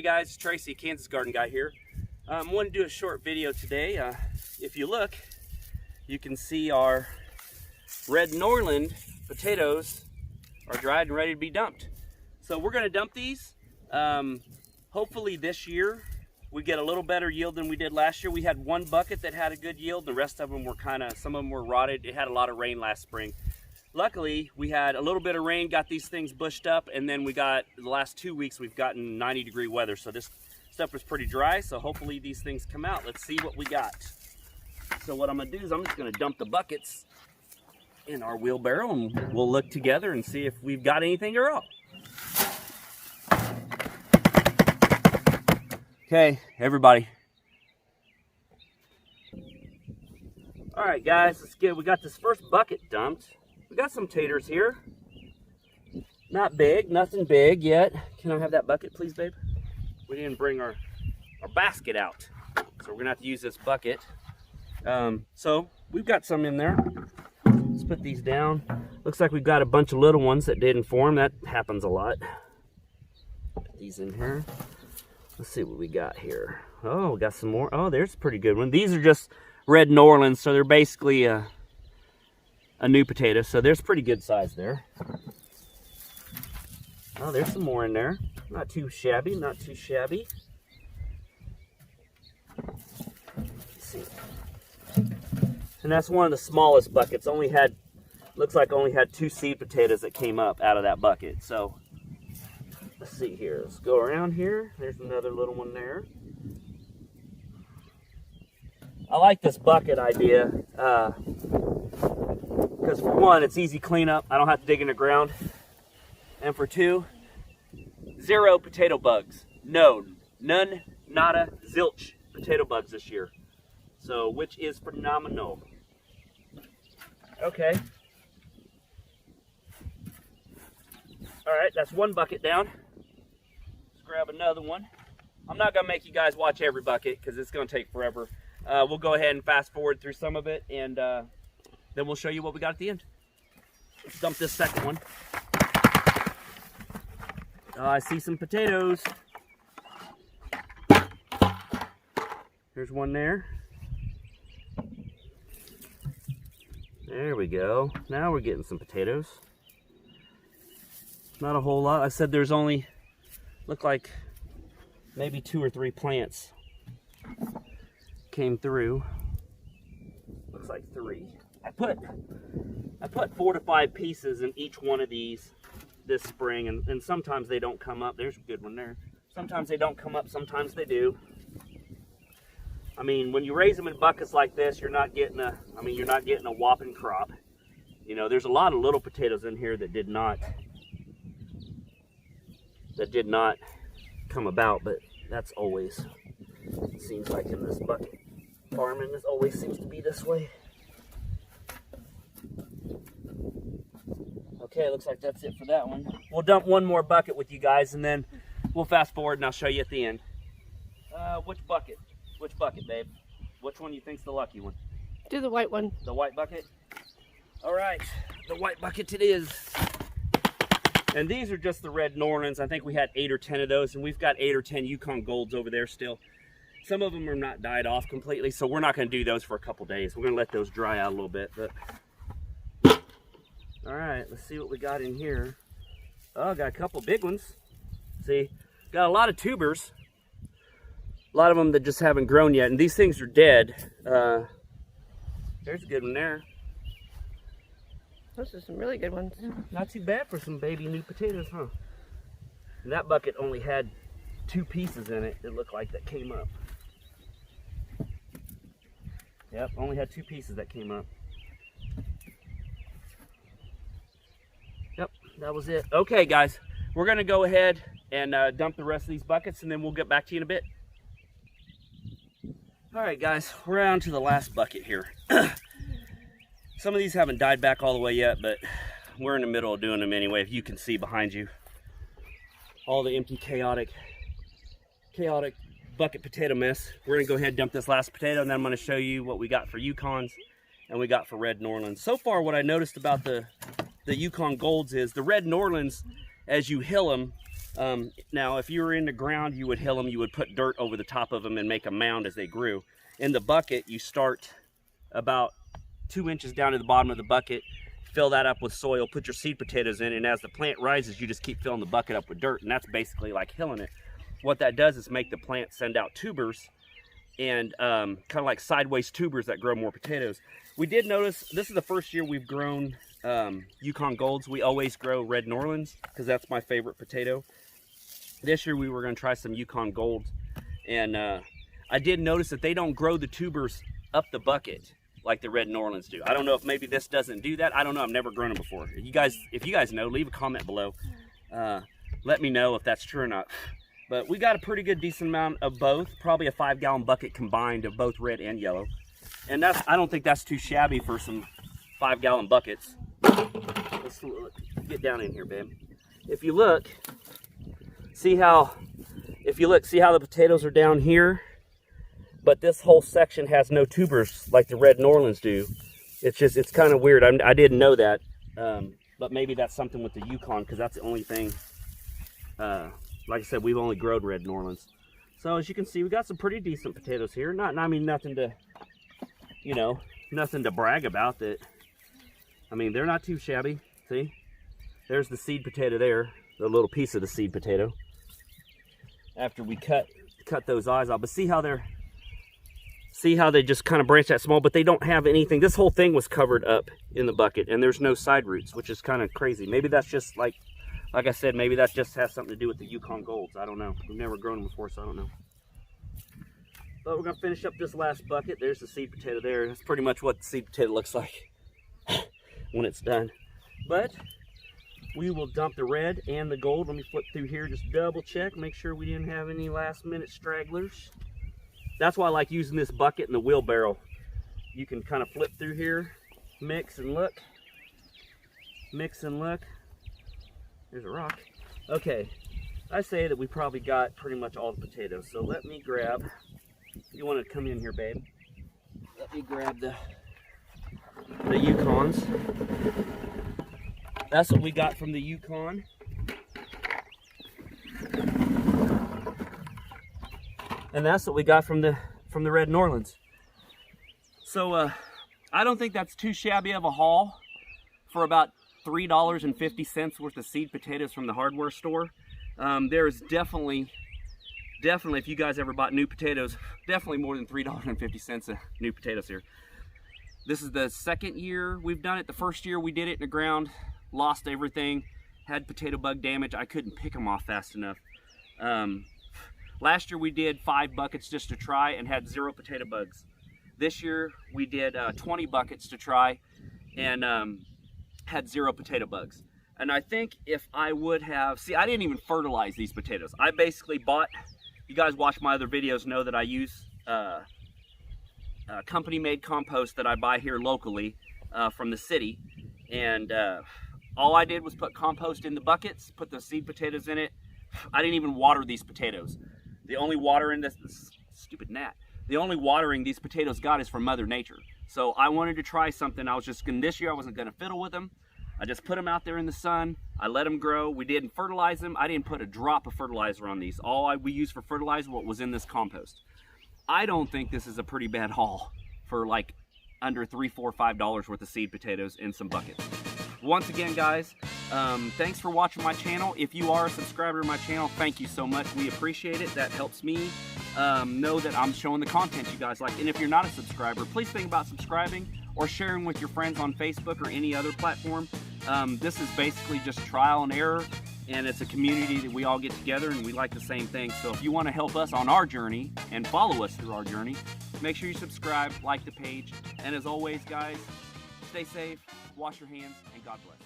guys, Tracy, Kansas Garden Guy here. I want to do a short video today. If you look, you can see our red Norland potatoes are dried and ready to be dumped. So we're going to dump these. Hopefully this year we get a little better yield than we did last year. We had one bucket that had a good yield. The rest of them were some of them were rotted. It had a lot of rain last spring. Luckily, we had a little bit of rain, got these things bushed up, and then we got, the last 2 weeks, we've gotten 90-degree weather. So this stuff was pretty dry, so hopefully these things come out. Let's see what we got. So what I'm gonna do is I'm just gonna dump the buckets in our wheelbarrow, and we'll look together and see if we've got anything or not. Okay, everybody. All right, guys, let's get, we got this first bucket dumped. We got some taters here. Not big, nothing big yet. Can I have that bucket, please, babe? We didn't bring our basket out, so we're gonna have to use this bucket. So we've got some in there. Let's put these down. Looks like we've got a bunch of little ones that didn't form. That happens a lot. Put these in here. Let's see what we got here. Oh, we got some more. Oh, there's a pretty good one. These are just red Norlands, so they're basically a new potato. So there's pretty good size there. Oh, there's some more in there. Not too shabby, not too shabby. Let's see. And that's one of the smallest buckets. Only had, looks like only had 2 seed potatoes that came up out of that bucket. So let's see here. Let's go around here. There's another little one there. I like this bucket idea because for one, it's easy cleanup. I don't have to dig in the ground. And for two, 0 potato bugs. None, nada, zilch potato bugs this year. So, which is phenomenal. Okay. All right, that's one bucket down. Let's grab another one. I'm not gonna make you guys watch every bucket because it's gonna take forever. We'll go ahead and fast forward through some of it, and then we'll show you what we got at the end. Let's dump this second one. I see some potatoes. There's one there. There we go. Now we're getting some potatoes. Not a whole lot. I said there's only, look like maybe 2 or 3 plants came through. Looks like 3. I put 4 to 5 pieces in each one of these this spring, and sometimes they don't come up. There's a good one there. Sometimes they don't come up, sometimes they do. I mean, when you raise them in buckets like this, you're not getting a whopping crop. You know, there's a lot of little potatoes in here that did not come about, but that's always, it seems like in this bucket farming, this always seems to be this way. Okay, looks like that's it for that one. We'll dump one more bucket with you guys, and then we'll fast forward and I'll show you at the end. Which bucket? Which bucket, babe? Which one you think's the lucky one? Do the white one. The white bucket? All right, the white bucket it is. And these are just the red Norlands. I think we had 8 or 10 of those, and we've got 8 or 10 Yukon Golds over there still. Some of them are not died off completely, so we're not gonna do those for a couple days. We're gonna let those dry out a little bit, but. All right, let's see what we got in here. Oh, got a couple big ones. See, got a lot of tubers. A lot of them that just haven't grown yet, and these things are dead. There's a good one there. Those are some really good ones. Not too bad for some baby new potatoes, huh? And that bucket only had 2 pieces in it, it looked like, that came up. Yep, only had 2 pieces that came up. Yep, that was it. Okay, guys, we're gonna go ahead and dump the rest of these buckets, and then we'll get back to you in a bit. All right, guys, we're on to the last bucket here. Some of these haven't died back all the way yet, but we're in the middle of doing them anyway. If you can see behind you, all the empty, chaotic bucket potato mess. We're gonna go ahead and dump this last potato, and then I'm gonna show you what we got for Yukons and we got for red Norlands. So far, what I noticed about the Yukon Golds is the red Norlands as you hill them, now if you were in the ground, you would hill them, you would put dirt over the top of them and make a mound as they grew. In the bucket, you start about 2 inches down to the bottom of the bucket, fill that up with soil, put your seed potatoes in, and as the plant rises, you just keep filling the bucket up with dirt, and that's basically like hilling it. What that does is make the plant send out tubers, and kind of like sideways tubers that grow more potatoes. We did notice, this is the first year we've grown Yukon Golds. We always grow Red Norlands because that's my favorite potato. This year we were going to try some Yukon Golds, and I did notice that they don't grow the tubers up the bucket like the Red Norlands do. I don't know if maybe this doesn't do that. I don't know. I've never grown them before. If you guys know, leave a comment below. Let me know if that's true or not. But we got a pretty good decent amount of both. Probably a 5-gallon bucket combined of both red and yellow. And I don't think that's too shabby for some 5-gallon buckets. Let's get down in here, babe. If you look, see how the potatoes are down here? But this whole section has no tubers like the Red Norlands do. It's kind of weird. I didn't know that. But maybe that's something with the Yukon, because that's the only thing. Like I said, we've only grown Red Norlands. So as you can see, we got some pretty decent potatoes here. I mean, nothing to, nothing to brag about. I mean, they're not too shabby. See? There's the seed potato there, the little piece of the seed potato. After we cut those eyes off, but see how they just kind of branch that small, but they don't have anything. This whole thing was covered up in the bucket, and there's no side roots, which is kind of crazy. Maybe that's just like I said, maybe that just has something to do with the Yukon Golds. I don't know. We've never grown them before, so I don't know. But we're gonna finish up this last bucket. There's the seed potato there. That's pretty much what the seed potato looks like when it's done. But we will dump the red and the gold. Let me flip through here, just double check, make sure we didn't have any last minute stragglers. That's why I like using this bucket and the wheelbarrow. You can kind of flip through here, mix and look. Mix and look. There's a rock. Okay, I say that we probably got pretty much all the potatoes. So let me grab, you want to come in here, babe? Let me grab the Yukons. That's what we got from the Yukon. And that's what we got from the Red Norlands. So I don't think that's too shabby of a haul for about $3.50 worth of seed potatoes from the hardware store. There's definitely, if you guys ever bought new potatoes, definitely more than $3.50 of new potatoes here. This is the second year we've done it. The first year we did it in the ground, lost everything, had potato bug damage. I couldn't pick them off fast enough. Last year we did 5 buckets just to try and had 0 potato bugs. This year we did 20 buckets to try and had 0 potato bugs. And I think if I would have, I didn't even fertilize these potatoes. I basically bought, you guys watch my other videos know that I use company-made compost that I buy here locally from the city. And all I did was put compost in the buckets, put the seed potatoes in it. I didn't even water these potatoes. The only water in this stupid gnat. The only watering these potatoes got is from Mother Nature. So I wanted to try something. This year I wasn't gonna fiddle with them. I just put them out there in the sun. I let them grow. We didn't fertilize them. I didn't put a drop of fertilizer on these. We used for fertilizer what was in this compost. I don't think this is a pretty bad haul for like under $3, $4, $5 worth of seed potatoes in some buckets. Once again, guys, thanks for watching my channel. If you are a subscriber to my channel, thank you so much. We appreciate it. That helps me know that I'm showing the content you guys like. And if you're not a subscriber, please think about subscribing or sharing with your friends on Facebook or any other platform. This is basically just trial and error, and it's a community that we all get together and we like the same thing. So if you want to help us on our journey and follow us through our journey, make sure you subscribe, like the page, and as always, guys, stay safe, wash your hands, and God bless.